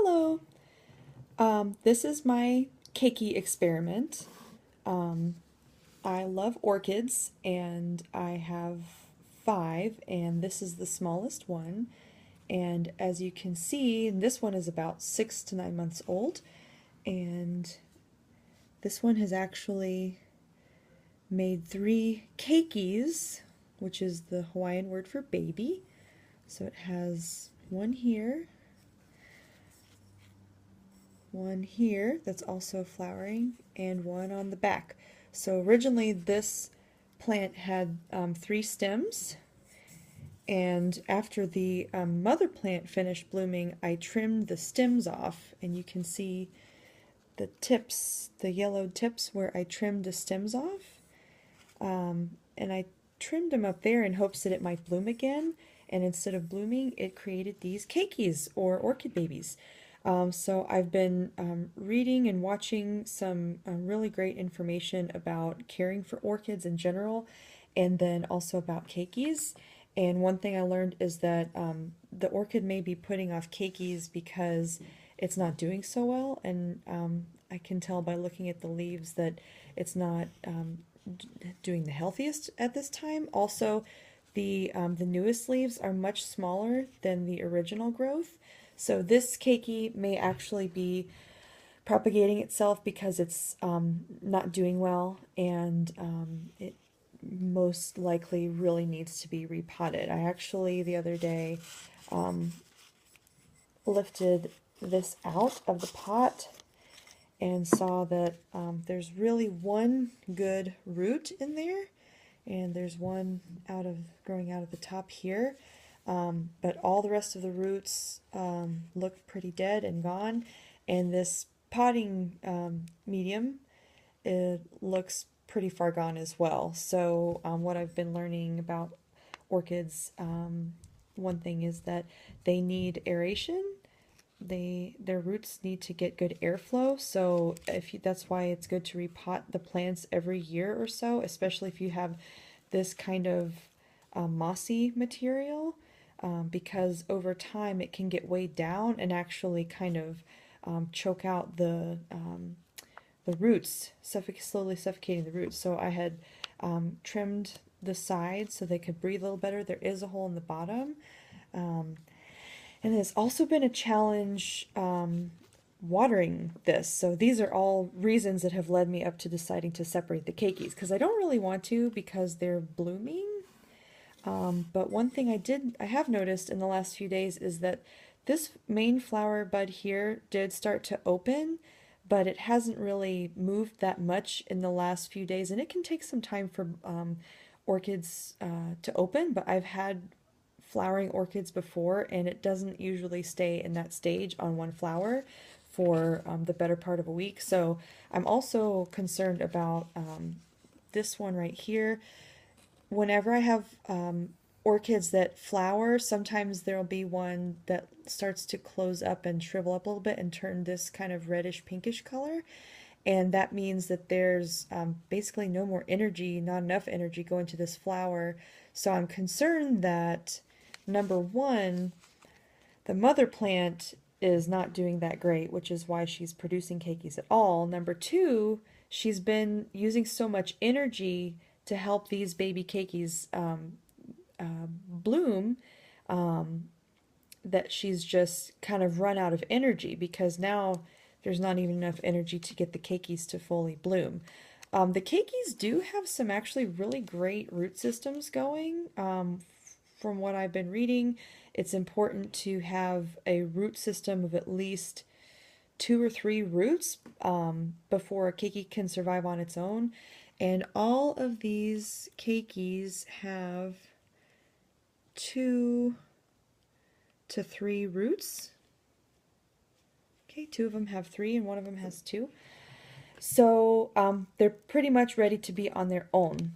Hello. This is my keiki experiment. Um, I love orchids and I have five, and this is the smallest one. And as you can see, this one is about 6 to 9 months old, and this one has actually made three keikis, which is the Hawaiian word for baby. So it has one here that's also flowering, and one on the back. So originally this plant had three stems, and after the mother plant finished blooming, I trimmed the stems off, and you can see the tips, the yellowed tips where I trimmed the stems off. And I trimmed them up there in hopes that it might bloom again, and instead of blooming, it created these keikis, or orchid babies. So I've been reading and watching some really great information about caring for orchids in general, and then also about keikis. And one thing I learned is that the orchid may be putting off keikis because it's not doing so well, and I can tell by looking at the leaves that it's not doing the healthiest at this time. Also, the newest leaves are much smaller than the original growth. So this keiki may actually be propagating itself because it's not doing well, and it most likely really needs to be repotted. I actually the other day lifted this out of the pot and saw that there's really one good root in there, and there's one growing out of the top here. But all the rest of the roots look pretty dead and gone, and this potting medium, it looks pretty far gone as well. So what I've been learning about orchids, one thing is that they need aeration. Their roots need to get good airflow, so that's why it's good to repot the plants every year or so, especially if you have this kind of mossy material, because over time it can get weighed down and actually kind of choke out the roots, slowly suffocating the roots. So I had trimmed the sides so they could breathe a little better. There is a hole in the bottom. And it's also been a challenge watering this. So these are all reasons that have led me up to deciding to separate the keikis, because I don't really want to because they're blooming. But one thing I have noticed in the last few days is that this main flower bud here did start to open, but it hasn't really moved that much in the last few days, and it can take some time for orchids to open, but I've had flowering orchids before, and it doesn't usually stay in that stage on one flower for the better part of a week. So I'm also concerned about this one right here. Whenever I have orchids that flower, sometimes there'll be one that starts to close up and shrivel up a little bit and turn this kind of reddish pinkish color. And that means that there's basically no more energy, not enough energy going to this flower. So I'm concerned that, number one, the mother plant is not doing that great, which is why she's producing keikis at all. Number two, she's been using so much energy to help these baby keikis bloom, that she's just kind of run out of energy, because now there's not even enough energy to get the keikis to fully bloom. The keikis do have some actually really great root systems going. From what I've been reading, it's important to have a root system of at least 2 or 3 roots before a keiki can survive on its own. And all of these keikis have 2 to 3 roots. Okay, 2 of them have 3 and 1 of them has 2. So they're pretty much ready to be on their own.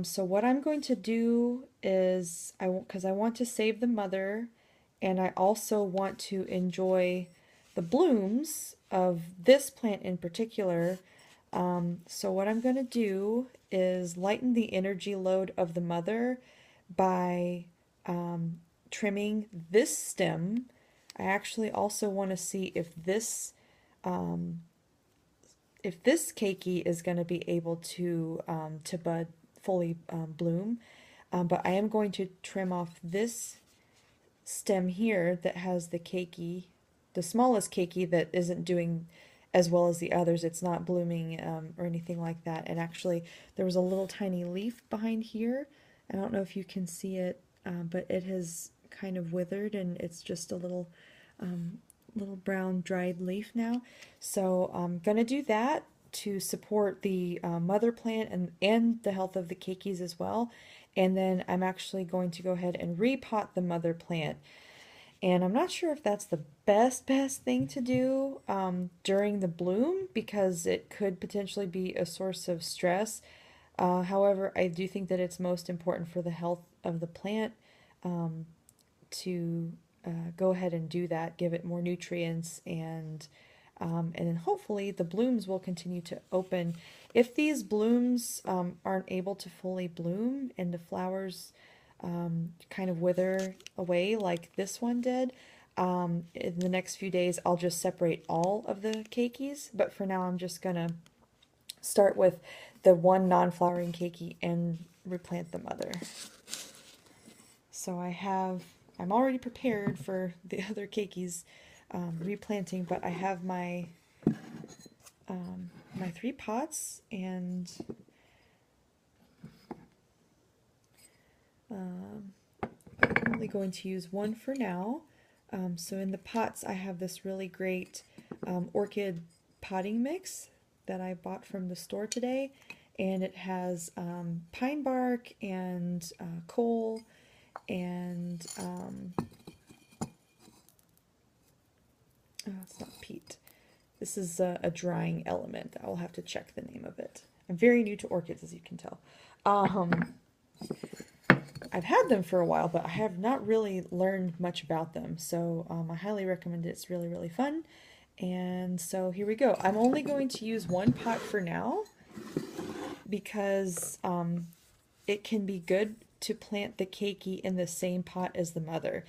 So what I'm going to do is, because I want to save the mother, and I also want to enjoy the blooms of this plant in particular. So what I'm going to do is lighten the energy load of the mother by trimming this stem. I actually also want to see if this keiki is going to be able to bud fully bloom. But I am going to trim off this stem here that has the keiki, the smallest keiki that isn't doing as well as the others. It's not blooming or anything like that. And actually, there was a little tiny leaf behind here. I don't know if you can see it, but it has kind of withered and it's just a little brown dried leaf now. So I'm going to do that to support the mother plant and the health of the keikis as well. And then I'm actually going to go ahead and repot the mother plant. And I'm not sure if that's the best thing to do during the bloom because it could potentially be a source of stress. However, I do think that it's most important for the health of the plant to go ahead and do that, give it more nutrients, and then hopefully the blooms will continue to open. If these blooms aren't able to fully bloom and the flowers kind of wither away like this one did, in the next few days I'll just separate all of the keikis, but for now I'm just gonna start with the one non-flowering keiki and replant the mother. So I'm already prepared for the other keikis replanting, but I have my my 3 pots, and I'm only going to use one for now. So in the pots I have this really great orchid potting mix that I bought from the store today, and it has pine bark and coal and it's not peat. This is a drying element. I will have to check the name of it. I'm very new to orchids, as you can tell. I've had them for a while, but I have not really learned much about them. So I highly recommend it. It's really, really fun. And so here we go. I'm only going to use one pot for now because it can be good to plant the keiki in the same pot as the mother.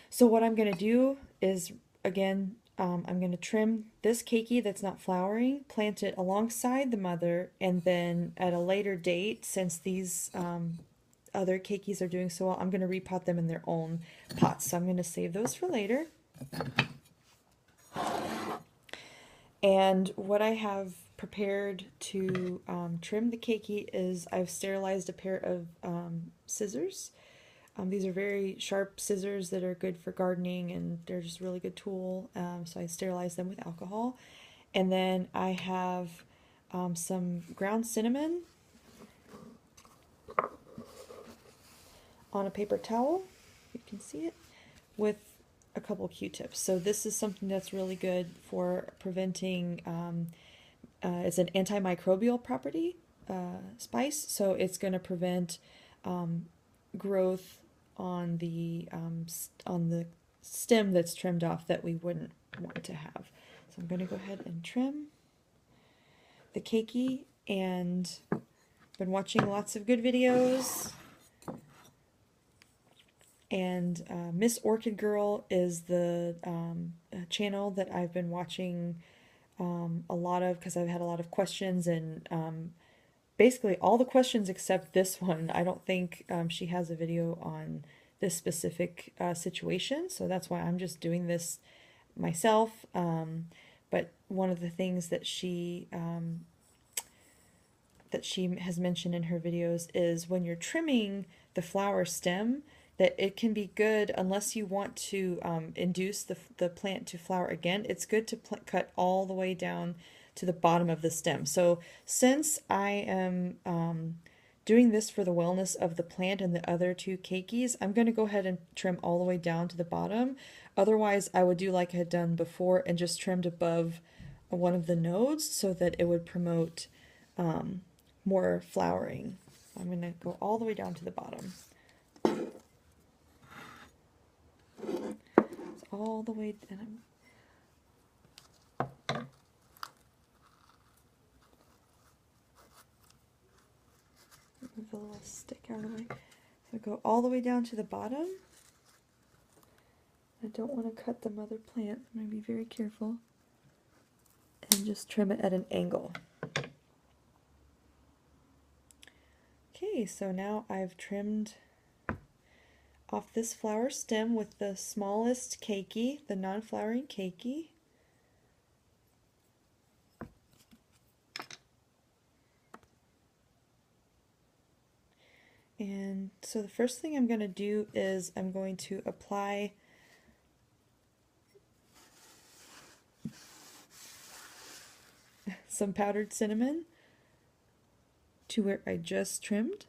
So what I'm going to do is, again, I'm going to trim this keiki that's not flowering, plant it alongside the mother, and then at a later date, since these other keikis are doing so well, I'm going to repot them in their own pots. So I'm going to save those for later. And what I have prepared to trim the keiki is I've sterilized a pair of scissors. These are very sharp scissors that are good for gardening, and they're just a really good tool. So I sterilized them with alcohol. And then I have some ground cinnamon on a paper towel, you can see it, with a couple Q-tips. So this is something that's really good for preventing, it's an antimicrobial property spice, so it's going to prevent growth on the stem that's trimmed off that we wouldn't want to have. So I'm going to go ahead and trim the keiki, and been watching lots of good videos. And Miss Orchid Girl is the channel that I've been watching a lot of because I've had a lot of questions, and basically all the questions except this one. I don't think she has a video on this specific situation, so that's why I'm just doing this myself. But one of the things that she has mentioned in her videos is when you're trimming the flower stem, that it can be good, unless you want to induce the plant to flower again, it's good to cut all the way down to the bottom of the stem. So since I am doing this for the wellness of the plant and the other 2 keikis, I'm going to go ahead and trim all the way down to the bottom. Otherwise, I would do like I had done before and just trimmed above one of the nodes so that it would promote more flowering. I'm going to go all the way down to the bottom. It's all the way down. Move the little stick out of the way. So go all the way down to the bottom. And don't want to cut the mother plant. I'm going to be very careful and just trim it at an angle. Okay, so now I've trimmed off this flower stem with the smallest keiki, the non-flowering keiki. And so the first thing I'm going to do is I'm going to apply some powdered cinnamon to where I just trimmed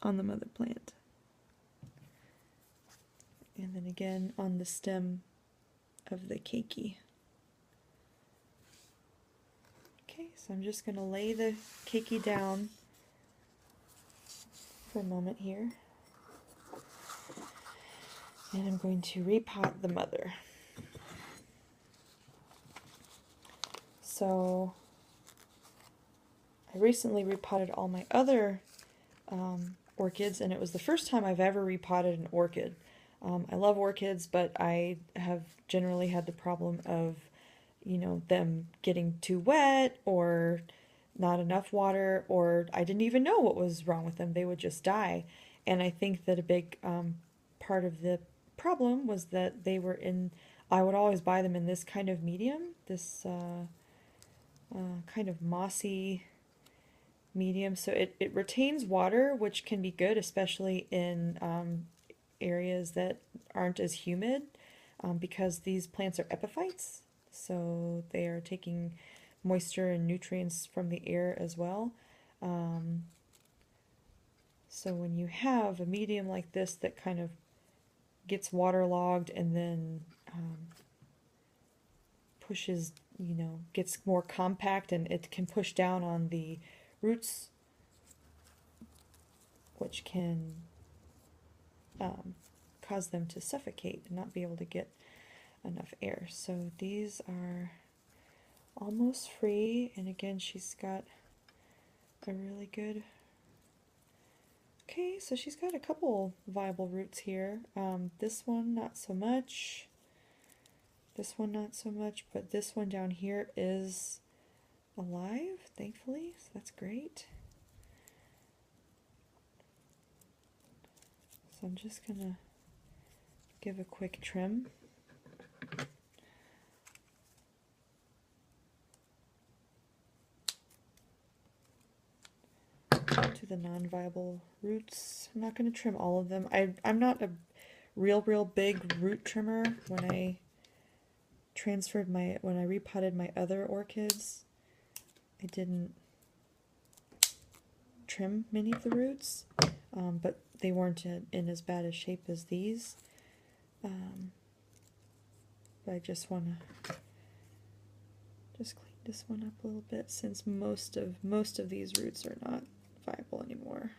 on the mother plant. And then again on the stem of the keiki. Okay, so I'm just going to lay the keiki down for a moment here. And I'm going to repot the mother. So I recently repotted all my other orchids, and it was the first time I've ever repotted an orchid. I love orchids, but I have generally had the problem of, you know, them getting too wet or not enough water, or I didn't even know what was wrong with them. They would just die. And I think that a big part of the problem was that they were in, I would always buy them in this kind of medium, this kind of mossy medium. So it retains water, which can be good, especially in areas that aren't as humid, because these plants are epiphytes, so they are taking moisture and nutrients from the air as well. So when you have a medium like this that kind of gets waterlogged and then pushes, you know, gets more compact, and it can push down on the roots, which can cause them to suffocate and not be able to get enough air. So these are almost free, and again, she's got a really good, okay, so she's got a couple viable roots here. This one not so much, this one not so much, but this one down here is alive, thankfully, so that's great. So I'm just gonna give a quick trim. To the non-viable roots. I'm not going to trim all of them. I'm not a real big root trimmer. When I repotted my other orchids, I didn't trim many of the roots, but they weren't in as bad a shape as these. But I just want to just clean this one up a little bit, since most of these roots are not viable anymore.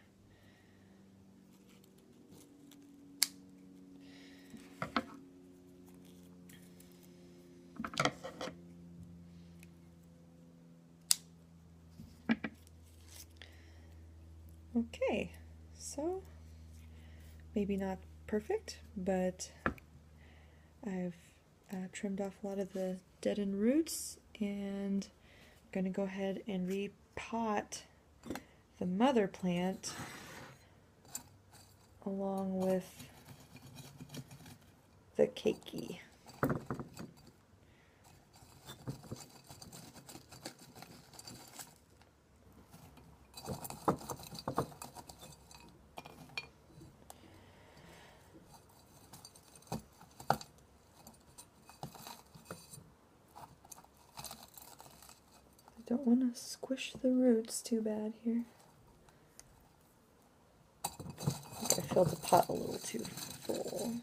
Okay, so maybe not perfect, but I've trimmed off a lot of the dead-end roots, and I'm going to go ahead and repot the mother plant along with the keiki. I don't want to squish the roots too bad here. I think I filled the pot a little too full.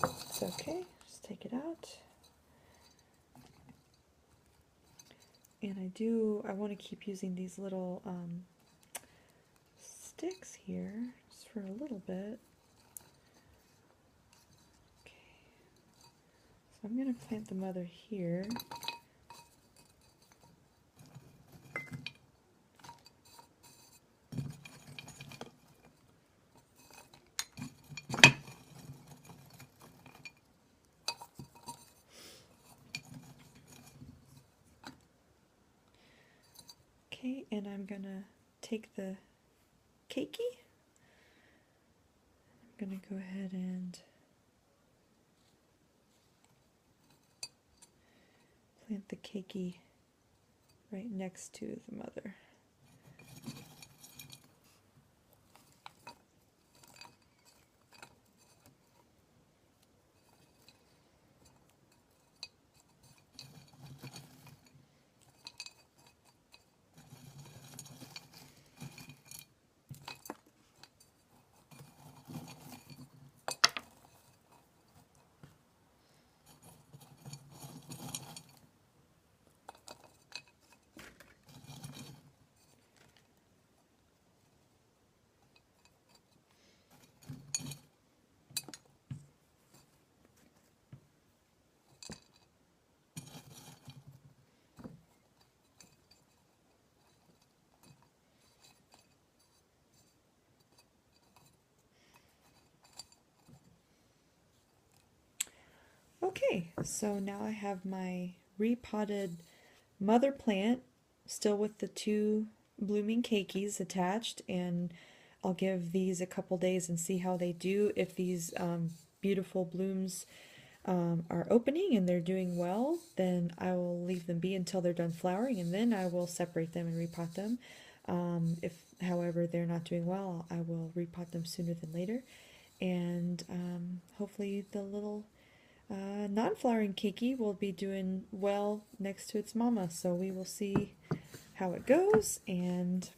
It's okay, just take it out. And I want to keep using these little sticks here, just for a little bit. Okay, so I'm going to plant the mother here. Okay, and I'm gonna take the keiki. I'm gonna go ahead and plant the keiki right next to the mother. Okay, so now I have my repotted mother plant still with the two blooming keikis attached, and I'll give these a couple days and see how they do. If these beautiful blooms are opening and they're doing well, then I will leave them be until they're done flowering, and then I will separate them and repot them. If, however, they're not doing well, I will repot them sooner than later. And hopefully the little non-flowering keiki will be doing well next to its mama, so we will see how it goes and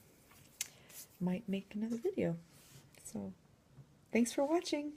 might make another video. So thanks for watching.